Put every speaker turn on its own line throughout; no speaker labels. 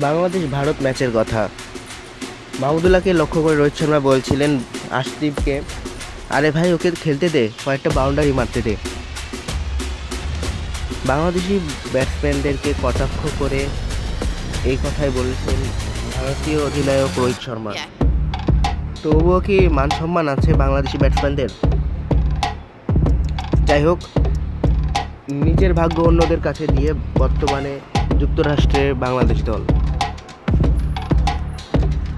বাংলাদেশ ভারত ম্যাচের কথা মাহমুদুল্লাহকে লক্ষ্য করে রোহিত শর্মা বলছিলেন আশদীপকে, আরে ভাই ওকে খেলতে দে, কয়েকটা বাউন্ডারি মারতে দে। বাংলাদেশি ব্যাটসম্যানদেরকে কটাক্ষ করে এই কথাই বলেছেন ভারতীয় অধিনায়ক রোহিত শর্মা। তবুও কি মান সম্মান আছে বাংলাদেশি ব্যাটসম্যানদের? যাই হোক, নিজের ভাগ্য অন্যদের কাছে দিয়ে বর্তমানে যুক্তরাষ্ট্রের বাংলাদেশ দল,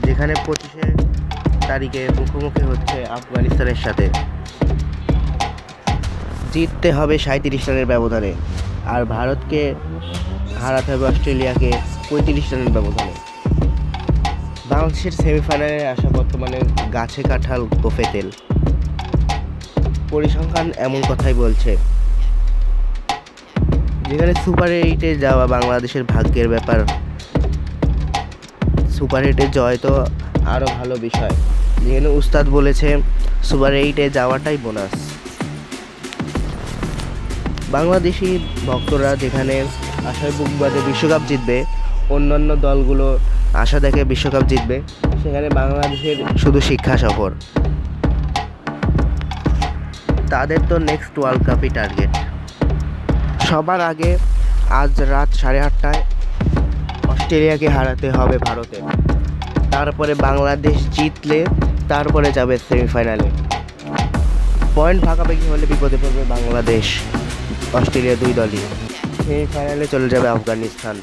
যেখানে 25 তারিখে মুখোমুখি হচ্ছে আফগানিস্তানের সাথে। জিততে হবে 37 রানের ব্যবধানে, আর ভারতকে হারাতে হবে অস্ট্রেলিয়াকে 35 রানের ব্যবধানে। বাংলাদেশের সেমিফাইনালে আসা বর্তমানে গাছে কাঁঠাল গোফে তেল, পরিসংখ্যান এমন কথাই বলছে। যেখানে সুপার 8-এ যাওয়া বাংলাদেশের ভাগ্যের ব্যাপার, সুপার 8-এ জয় তো আরও ভালো বিষয়। যেখানে উস্তাদ বলেছে সুপার 8-এ যাওয়াটাই বোনাস। বাংলাদেশি ভক্তরা যেখানে আশায় বুক বাঁধে বিশ্বকাপ জিতবে, অন্যান্য দলগুলো আশা দেখে বিশ্বকাপ জিতবে, সেখানে বাংলাদেশের শুধু শিক্ষা সফর। তাদের তো নেক্সট ওয়ার্ল্ড কাপই টার্গেট। সবার আগে আজ রাত 8:30টায় অস্ট্রেলিয়াকে হারাতে হবে ভারতে, তারপরে বাংলাদেশ জিতলে তারপরে যাবে সেমিফাইনালে। পয়েন্ট ভাগাভাগি হলে বিপদে পড়বে বাংলাদেশ, অস্ট্রেলিয়া দুই দলই। সেমিফাইনালে চলে যাবে আফগানিস্তান।